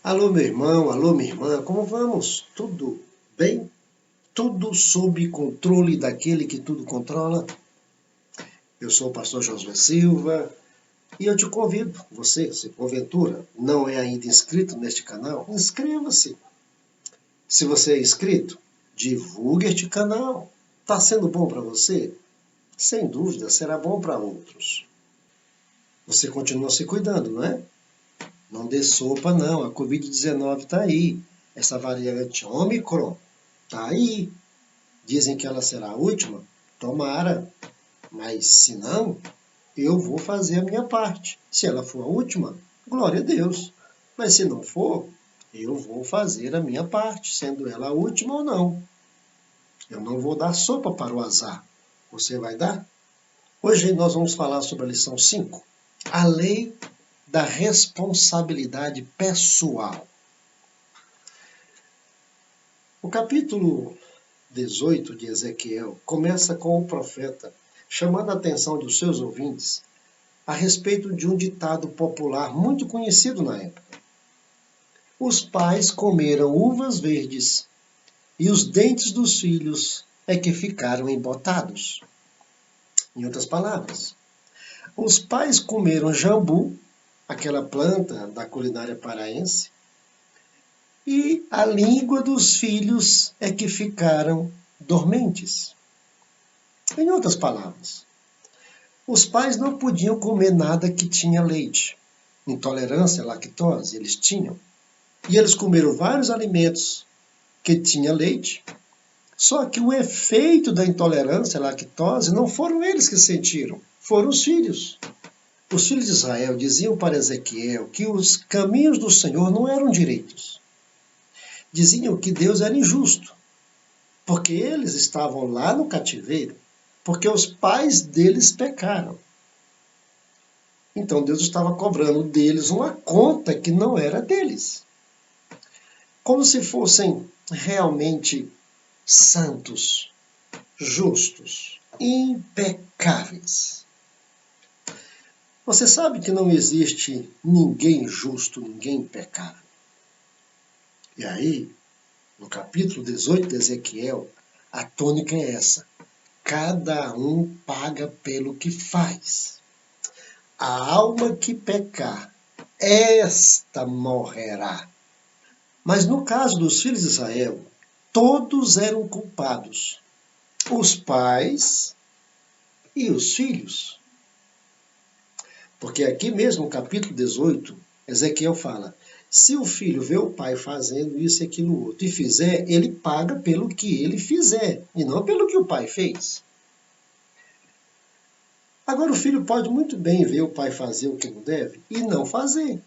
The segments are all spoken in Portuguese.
Alô, meu irmão, alô, minha irmã, como vamos? Tudo bem? Tudo sob controle daquele que tudo controla? Eu sou o pastor Josué Silva e eu te convido, você, se porventura não é ainda inscrito neste canal, inscreva-se. Se você é inscrito, divulgue este canal. Está sendo bom para você? Sem dúvida, será bom para outros. Você continua se cuidando, não é? Não dê sopa, não. A Covid-19 está aí. Essa variante Ômicron está aí. Dizem que ela será a última? Tomara. Mas se não, eu vou fazer a minha parte. Se ela for a última, glória a Deus. Mas se não for, eu vou fazer a minha parte, sendo ela a última ou não. Eu não vou dar sopa para o azar. Você vai dar? Hoje nós vamos falar sobre a lição 5. A lei da responsabilidade pessoal. O capítulo 18 de Ezequiel começa com o profeta chamando a atenção dos seus ouvintes a respeito de um ditado popular muito conhecido na época. Os pais comeram uvas verdes e os dentes dos filhos é que ficaram embotados. Em outras palavras, os pais comeram jambu, aquela planta da culinária paraense, e a língua dos filhos é que ficaram dormentes. Em outras palavras, os pais não podiam comer nada que tinha leite. Intolerância à lactose eles tinham. E eles comeram vários alimentos que tinha leite, só que o efeito da intolerância à lactose não foram eles que sentiram, foram os filhos. Os filhos de Israel diziam para Ezequiel que os caminhos do Senhor não eram direitos. Diziam que Deus era injusto, porque eles estavam lá no cativeiro, porque os pais deles pecaram. Então Deus estava cobrando deles uma conta que não era deles. Como se fossem realmente santos, justos, impecáveis. Você sabe que não existe ninguém justo, ninguém impecável. E aí, no capítulo 18 de Ezequiel, a tônica é essa. Cada um paga pelo que faz. A alma que pecar, esta morrerá. Mas no caso dos filhos de Israel, todos eram culpados. Os pais e os filhos. Porque aqui mesmo no capítulo 18, Ezequiel fala, se o filho vê o pai fazendo isso e aquilo outro e fizer, ele paga pelo que ele fizer, e não pelo que o pai fez. Agora o filho pode muito bem ver o pai fazer o que não deve e não fazer.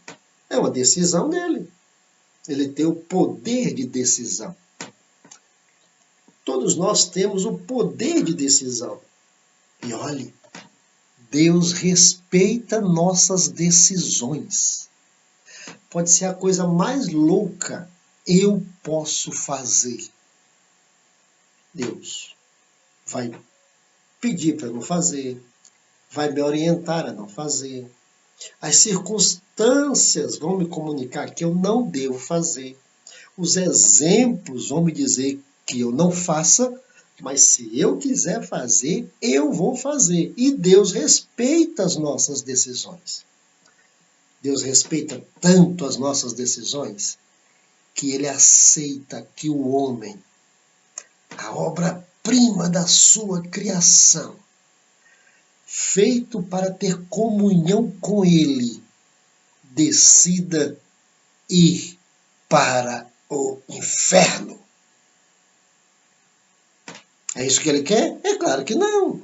É uma decisão dele. Ele tem o poder de decisão. Todos nós temos o poder de decisão. E olhe, Deus respeita nossas decisões. Pode ser a coisa mais louca, eu posso fazer. Deus vai pedir para não fazer, vai me orientar a não fazer. As circunstâncias vão me comunicar que eu não devo fazer. Os exemplos vão me dizer que eu não faça, mas se eu quiser fazer, eu vou fazer. E Deus respeita as nossas decisões. Deus respeita tanto as nossas decisões que Ele aceita que o homem, a obra-prima da sua criação, feito para ter comunhão com Ele, decida ir para o inferno. É isso que Ele quer? É claro que não.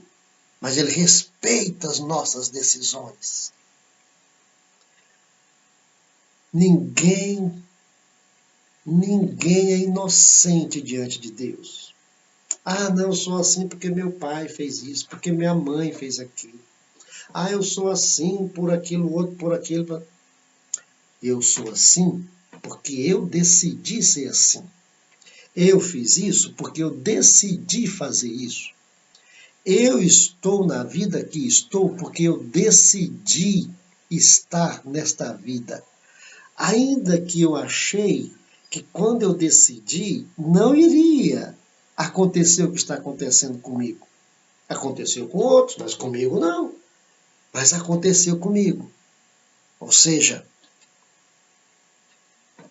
Mas Ele respeita as nossas decisões. Ninguém é inocente diante de Deus. Ah, não, eu sou assim porque meu pai fez isso, porque minha mãe fez aquilo. Ah, eu sou assim por aquilo, outro por aquilo. Eu sou assim porque eu decidi ser assim. Eu fiz isso porque eu decidi fazer isso. Eu estou na vida que estou porque eu decidi estar nesta vida. Ainda que eu achei que quando eu decidi, não iria acontecer o que está acontecendo comigo. Aconteceu com outros, mas comigo não. Mas aconteceu comigo. Ou seja,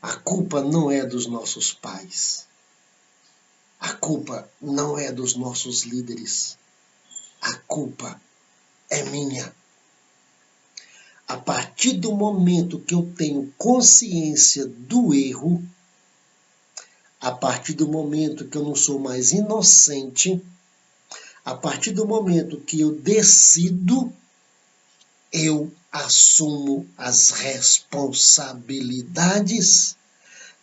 a culpa não é dos nossos pais. A culpa não é dos nossos líderes. A culpa é minha. A partir do momento que eu tenho consciência do erro, a partir do momento que eu não sou mais inocente, a partir do momento que eu decido, eu assumo as responsabilidades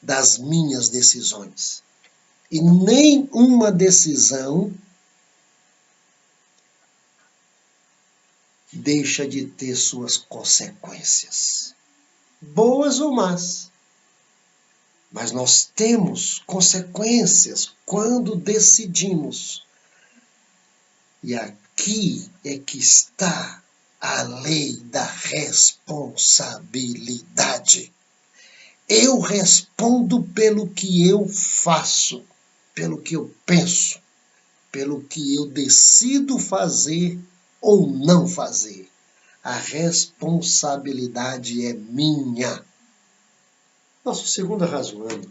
das minhas decisões. E nenhuma decisão deixa de ter suas consequências, boas ou más. Mas nós temos consequências quando decidimos. E aqui é que está a lei da responsabilidade. Eu respondo pelo que eu faço, pelo que eu penso, pelo que eu decido fazer ou não fazer. A responsabilidade é minha. Nosso segundo razoando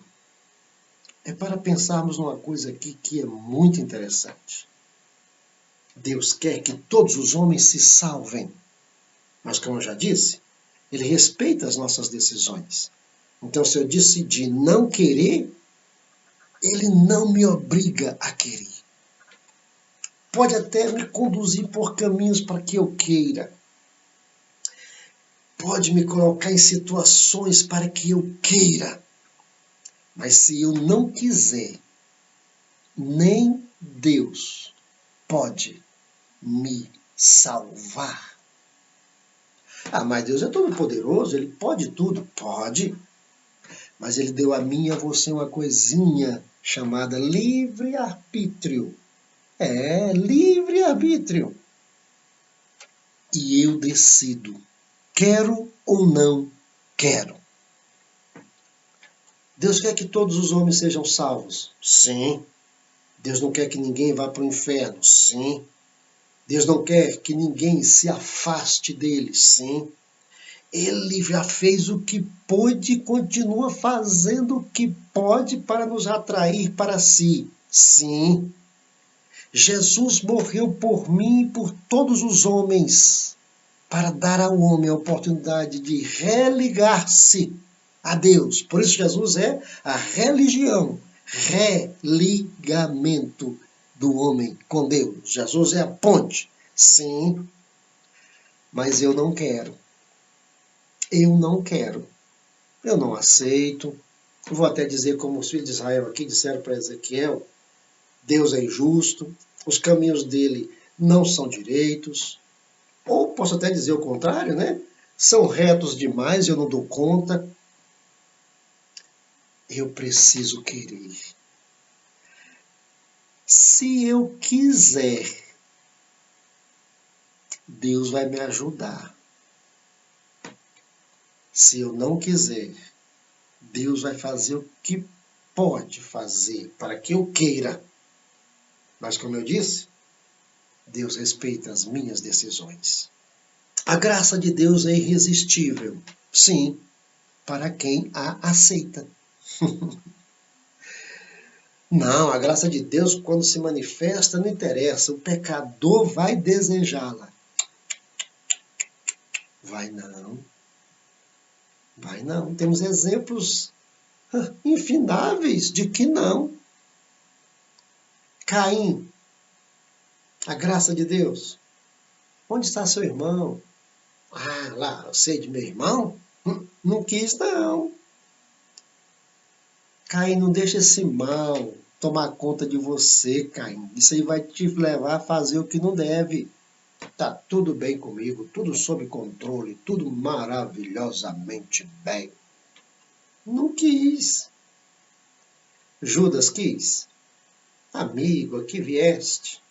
é para pensarmos numa coisa aqui que é muito interessante. Deus quer que todos os homens se salvem. Mas, como eu já disse, Ele respeita as nossas decisões. Então, se eu decidir não querer, Ele não me obriga a querer. Pode até me conduzir por caminhos para que eu queira. Pode me colocar em situações para que eu queira. Mas se eu não quiser, nem Deus pode me salvar. Ah, mas Deus é todo poderoso, Ele pode tudo? Pode. Mas Ele deu a mim e a você uma coisinha chamada livre-arbítrio. É, livre-arbítrio. E eu decido, quero ou não quero. Deus quer que todos os homens sejam salvos? Sim. Deus não quer que ninguém vá para o inferno? Sim. Deus não quer que ninguém se afaste dele? Sim. Ele já fez o que pôde e continua fazendo o que pode para nos atrair para si. Sim. Jesus morreu por mim e por todos os homens, para dar ao homem a oportunidade de religar-se a Deus. Por isso Jesus é a religião, religamento do homem com Deus. Jesus é a ponte. Sim, mas eu não quero. Eu não quero. Eu não aceito. Vou até dizer como os filhos de Israel aqui disseram para Ezequiel, Deus é injusto, os caminhos dele não são direitos. Ou posso até dizer o contrário, né? São retos demais, eu não dou conta. Eu preciso querer. Se eu quiser, Deus vai me ajudar. Se eu não quiser, Deus vai fazer o que pode fazer para que eu queira. Mas como eu disse, Deus respeita as minhas decisões. A graça de Deus é irresistível. Sim, para quem a aceita. Não, a graça de Deus, quando se manifesta, não interessa. O pecador vai desejá-la. Vai não. Vai não. Temos exemplos infináveis de que não. Caim, a graça de Deus. Onde está seu irmão? Ah, lá, eu sei de meu irmão? Não quis, não. Caim, não deixa esse mal tomar conta de você, Caim. Isso aí vai te levar a fazer o que não deve. Tá tudo bem comigo, tudo sob controle, tudo maravilhosamente bem. Não quis. Judas quis. Amigo, aqui vieste.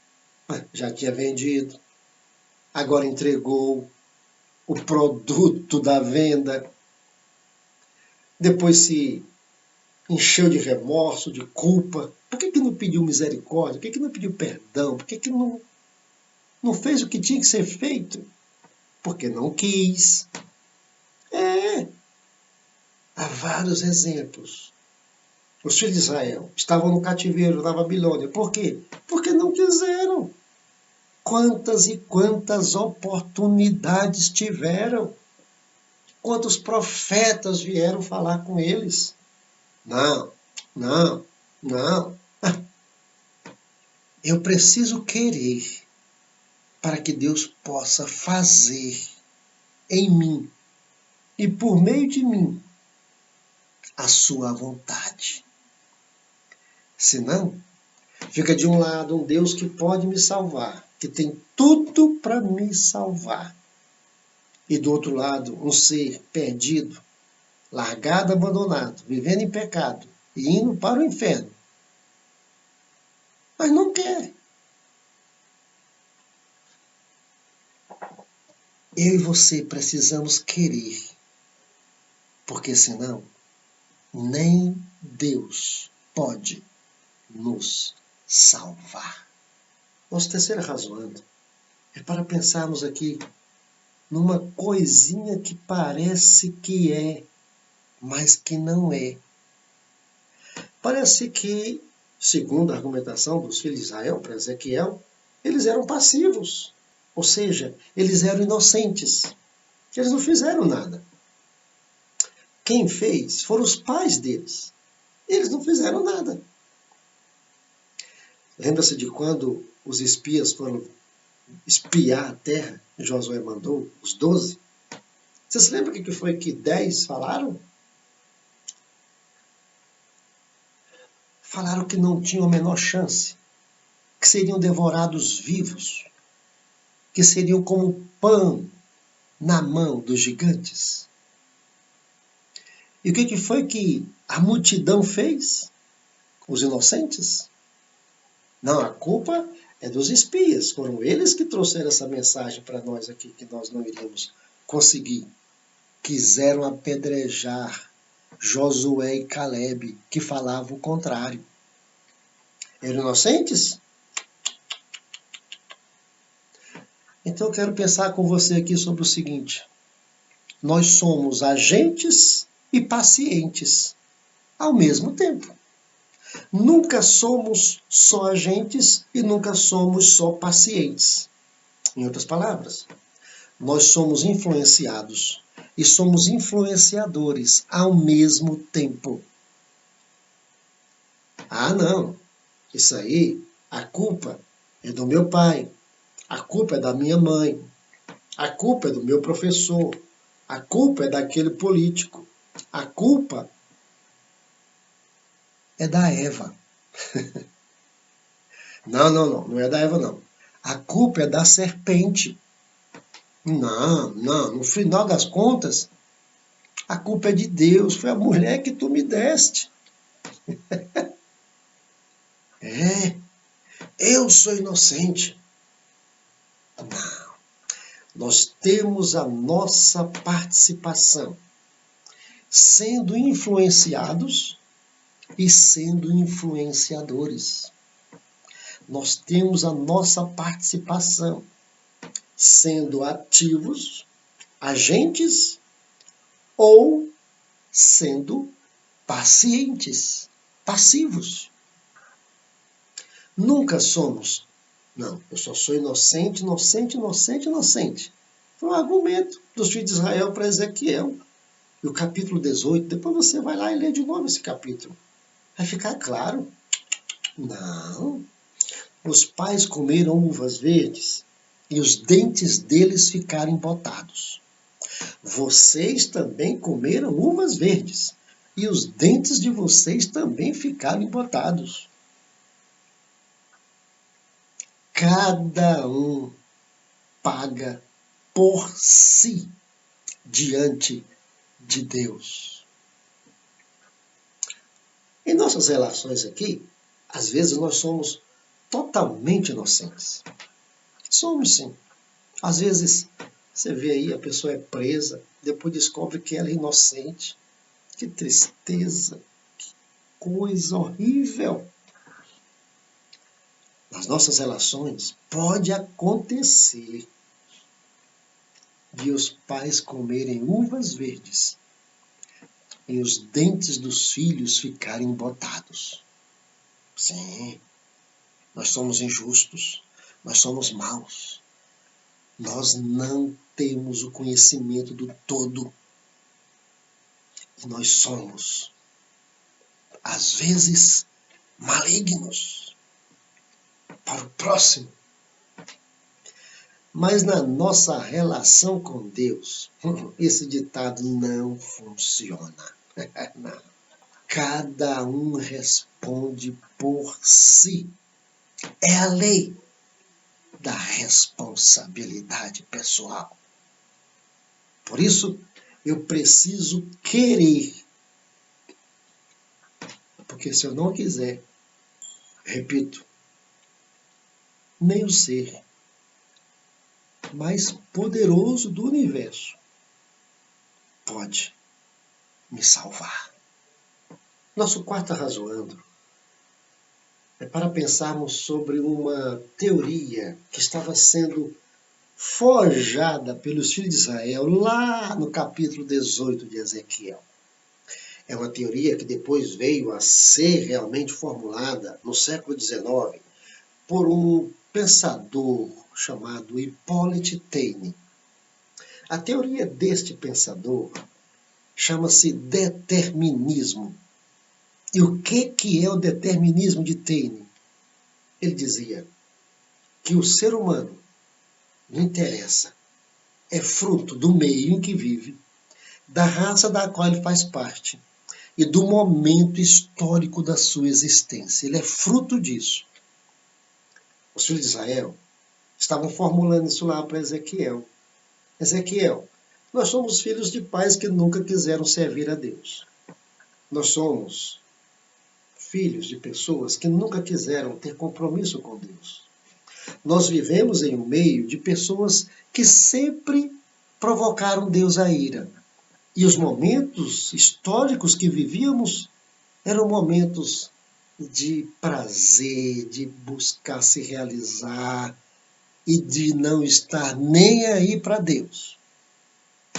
Já tinha vendido. Agora entregou o produto da venda. depois se encheu de remorso, de culpa. Por que não pediu misericórdia? Por que não pediu perdão? Por que não fez o que tinha que ser feito? Porque não quis. Há vários exemplos. Os filhos de Israel estavam no cativeiro da Babilônia. Por quê? Porque não quiseram. Quantas e quantas oportunidades tiveram? Quantos profetas vieram falar com eles? Não, não, não. Eu preciso querer para que Deus possa fazer em mim e por meio de mim a sua vontade. Senão, fica de um lado um Deus que pode me salvar, que tem tudo para me salvar. E do outro lado, um ser perdido, largado, abandonado, vivendo em pecado e indo para o inferno. Mas não quer. Eu e você precisamos querer, porque senão nem Deus pode nos salvar. Nossa terceira razoando é para pensarmos aqui numa coisinha que parece que é, mas que não é. Parece que, segundo a argumentação dos filhos de Israel para Ezequiel, eles eram passivos, ou seja, eles eram inocentes. Eles não fizeram nada. Quem fez foram os pais deles. Eles não fizeram nada. Lembra-se de quando os espias foram espiar a terra que Josué mandou, os 12? Você se lembra o que foi que 10 falaram? Falaram que não tinham a menor chance, que seriam devorados vivos, que seriam como pão na mão dos gigantes. E o que foi que a multidão fez? Os inocentes? Não, a culpa é dos espias. Foram eles que trouxeram essa mensagem para nós aqui, que nós não iríamos conseguir. Quiseram apedrejar Josué e Caleb, que falavam o contrário. Eram inocentes? Então eu quero pensar com você aqui sobre o seguinte. Nós somos agentes e pacientes ao mesmo tempo. Nunca somos só agentes e nunca somos só pacientes. Em outras palavras, nós somos influenciados e somos influenciadores ao mesmo tempo. Ah, não. Isso aí, a culpa é do meu pai. A culpa é da minha mãe. A culpa é do meu professor. A culpa é daquele político. A culpa é da Eva. Não é da Eva, não. A culpa é da serpente. Não, no final das contas, a culpa é de Deus, foi a mulher que tu me deste. Eu sou inocente. Não, nós temos a nossa participação, sendo influenciados e sendo influenciadores. Nós temos a nossa participação, sendo ativos, agentes ou sendo pacientes, passivos. Nunca somos, não, eu só sou inocente. Foi um argumento dos filhos de Israel para Ezequiel. E o capítulo 18, depois você vai lá e lê de novo esse capítulo. Vai ficar claro. Não. Os pais comeram uvas verdes e os dentes deles ficaram embotados. Vocês também comeram uvas verdes e os dentes de vocês também ficaram embotados. Cada um paga por si diante de Deus. Em nossas relações aqui, às vezes nós somos totalmente inocentes. Somos sim. Às vezes você vê aí, a pessoa é presa, depois descobre que ela é inocente. Que tristeza, que coisa horrível. Nas nossas relações, pode acontecer de os pais comerem uvas verdes e os dentes dos filhos ficarem embotados. Sim, nós somos injustos, nós somos maus. Nós não temos o conhecimento do todo. E nós somos, às vezes, malignos para o próximo. Mas na nossa relação com Deus, esse ditado não funciona. Não. Cada um responde por si. É a lei da responsabilidade pessoal. Por isso, eu preciso querer. Porque se eu não quiser, repito, nem o ser mais poderoso do universo pode me salvar. Nosso quarto arrazoando é para pensarmos sobre uma teoria que estava sendo forjada pelos filhos de Israel lá no capítulo 18 de Ezequiel. É uma teoria que depois veio a ser realmente formulada no século XIX por um pensador chamado Hippolyte Taine. A teoria deste pensador chama-se determinismo. E o que é o determinismo de Taine? Ele dizia que o ser humano, não interessa, é fruto do meio em que vive, da raça da qual ele faz parte e do momento histórico da sua existência. Ele é fruto disso. Os filhos de Israel estavam formulando isso lá para Ezequiel. Ezequiel, nós somos filhos de pais que nunca quiseram servir a Deus. Nós somos filhos de pessoas que nunca quiseram ter compromisso com Deus. Nós vivemos em um meio de pessoas que sempre provocaram Deus à ira. E os momentos históricos que vivíamos eram momentos de prazer, de buscar se realizar e de não estar nem aí para Deus.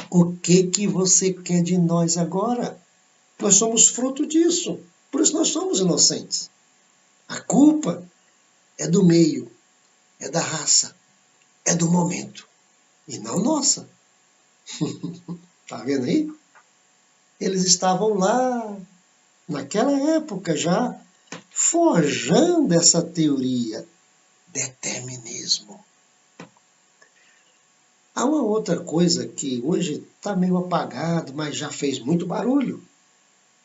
O que você quer de nós agora? Nós somos fruto disso. Por isso nós somos inocentes. A culpa é do meio, é da raça, é do momento, e não nossa. Está vendo aí? Eles estavam lá, naquela época já, forjando essa teoria, determinismo. Há uma outra coisa que hoje está meio apagado, mas já fez muito barulho.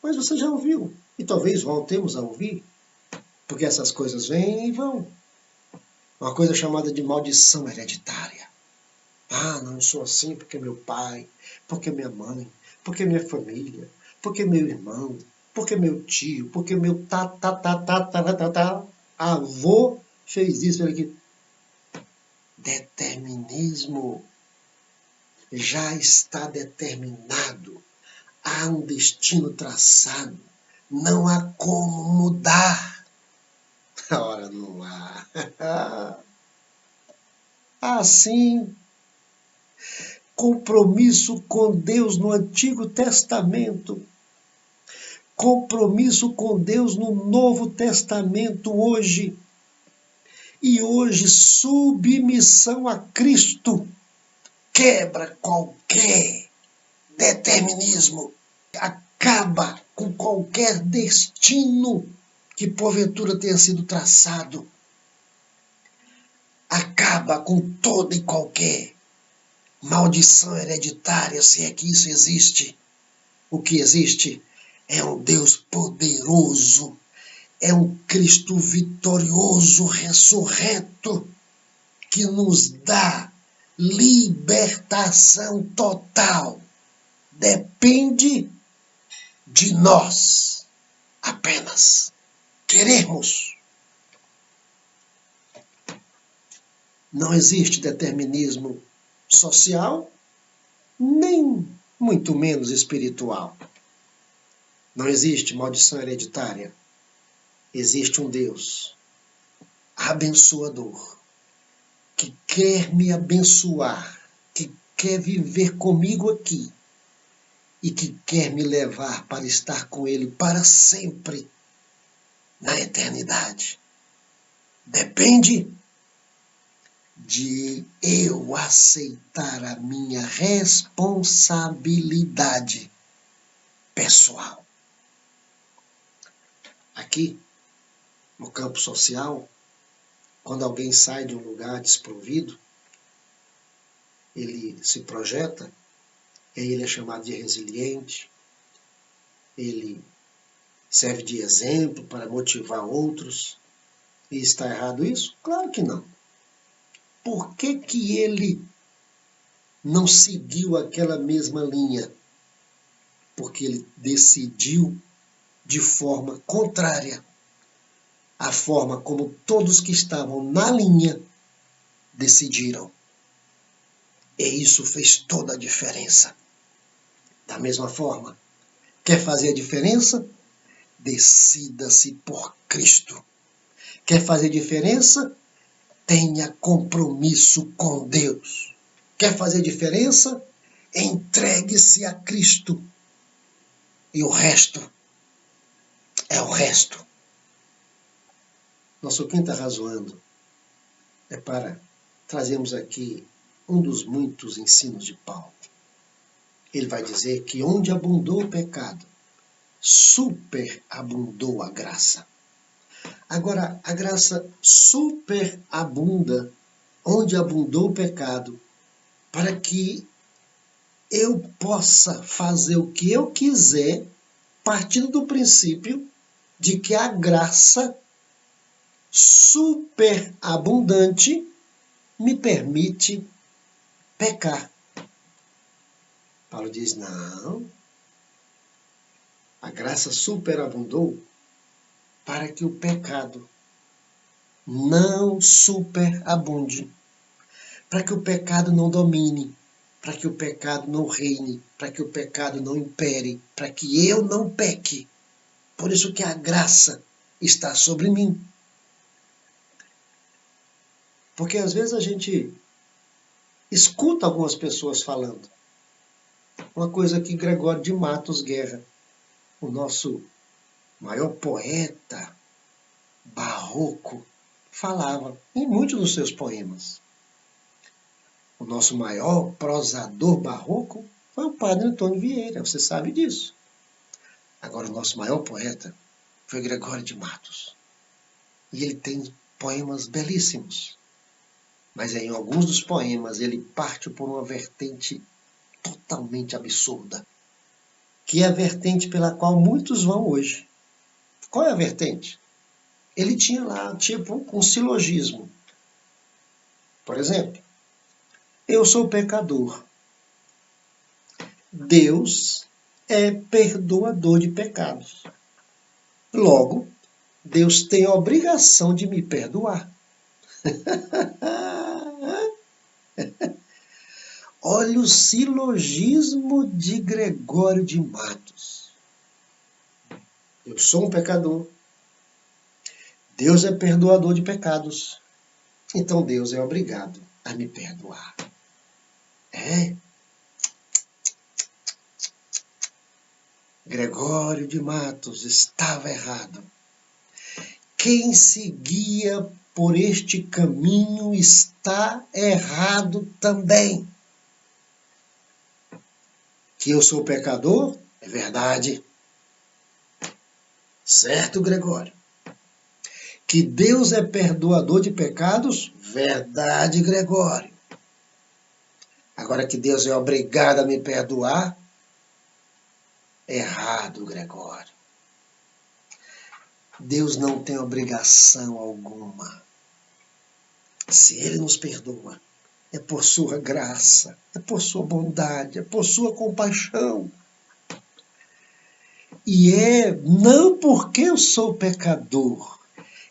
Mas você já ouviu, e talvez voltemos a ouvir, porque essas coisas vêm e vão. Uma coisa chamada de maldição hereditária. Ah, não, eu sou assim porque meu pai, porque minha mãe, porque minha família, porque meu irmão, porque meu tio, porque meu avô fez isso aqui. Determinismo. Já está determinado. Há um destino traçado. Não há como mudar. Ora, não há. Assim, compromisso com Deus no Antigo Testamento, compromisso com Deus no Novo Testamento hoje. E hoje, submissão a Cristo quebra qualquer determinismo, acaba com qualquer destino que porventura tenha sido traçado, acaba com toda e qualquer maldição hereditária, se é que isso existe. O que existe é um Deus poderoso, é um Cristo vitorioso, ressurreto, que nos dá libertação total. Depende de nós apenas querermos. Não existe determinismo social, nem muito menos espiritual. Não existe maldição hereditária. Existe um Deus abençoador, que quer me abençoar, que quer viver comigo aqui e que quer me levar para estar com Ele para sempre, na eternidade. Depende de eu aceitar a minha responsabilidade pessoal. Aqui, no campo social, quando alguém sai de um lugar desprovido, ele se projeta, e aí ele é chamado de resiliente, ele serve de exemplo para motivar outros. E está errado isso? Claro que não. Por que que ele não seguiu aquela mesma linha? Porque ele decidiu de forma contrária à forma como todos que estavam na linha decidiram. E isso fez toda a diferença. Da mesma forma, quer fazer a diferença? Decida-se por Cristo. Quer fazer diferença? Tenha compromisso com Deus. Quer fazer diferença? Entregue-se a Cristo. E o resto é o resto. Nosso Quem está razoando é para trazermos aqui um dos muitos ensinos de Paulo. Ele vai dizer que onde abundou o pecado, superabundou a graça. Agora, a graça superabunda onde abundou o pecado, para que eu possa fazer o que eu quiser, partindo do princípio de que a graça superabundante me permite pecar. Paulo diz, não, a graça superabundou para que o pecado não superabunde, para que o pecado não domine, para que o pecado não reine, para que o pecado não impere, para que eu não peque. Por isso que a graça está sobre mim. Porque às vezes a gente escuta algumas pessoas falando. Uma coisa que Gregório de Matos Guerra, o nosso maior poeta barroco, falava em muitos dos seus poemas. O nosso maior prosador barroco foi o padre Antônio Vieira, você sabe disso. Agora, o nosso maior poeta foi Gregório de Matos. E ele tem poemas belíssimos. Mas em alguns dos poemas ele parte por uma vertente totalmente absurda, que é a vertente pela qual muitos vão hoje. Qual é a vertente? Ele tinha lá, tipo, um silogismo. Por exemplo, eu sou pecador. Deus é perdoador de pecados. Logo, Deus tem a obrigação de me perdoar. Olha o silogismo de Gregório de Matos. Eu sou um pecador. Deus é perdoador de pecados. Então Deus é obrigado a me perdoar. É? Gregório de Matos estava errado. Quem seguia por este caminho está errado também. Que eu sou pecador? É verdade. Certo, Gregório? Que Deus é perdoador de pecados? Verdade, Gregório. Agora que Deus é obrigado a me perdoar? Errado, Gregório. Deus não tem obrigação alguma. Se Ele nos perdoa, é por sua graça, é por sua bondade, é por sua compaixão. E é não porque eu sou pecador,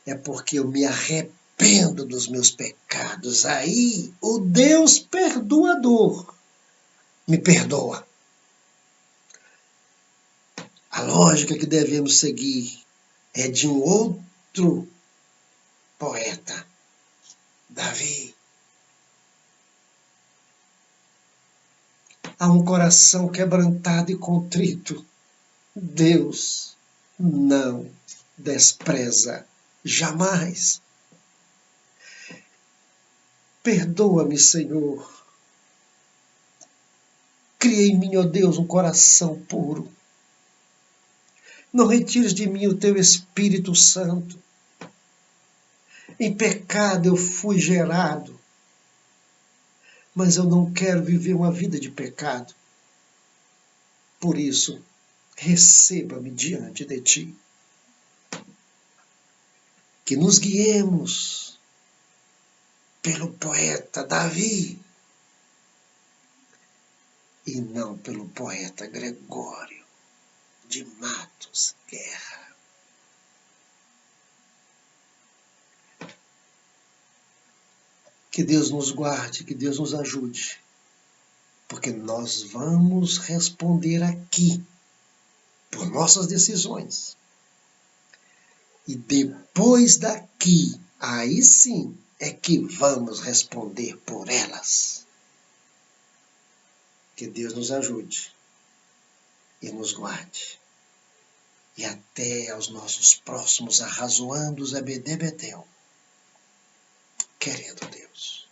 é porque eu me arrependo dos meus pecados. Aí o Deus perdoador me perdoa. A lógica que devemos seguir é de um outro poeta, Davi. A um coração quebrantado e contrito, Deus não despreza jamais. Perdoa-me, Senhor. Cria em mim, ó Deus, um coração puro. Não retires de mim o teu Espírito Santo. Em pecado eu fui gerado, mas eu não quero viver uma vida de pecado. Por isso, receba-me diante de ti. Que nos guiemos pelo poeta Davi e não pelo poeta Gregório de Matos Guerra. Que Deus nos guarde, que Deus nos ajude, porque nós vamos responder aqui por nossas decisões. E depois daqui, aí sim é que vamos responder por elas. Que Deus nos ajude e nos guarde. E até aos nossos próximos Arrazoandos EBD Betel. Querendo Deus.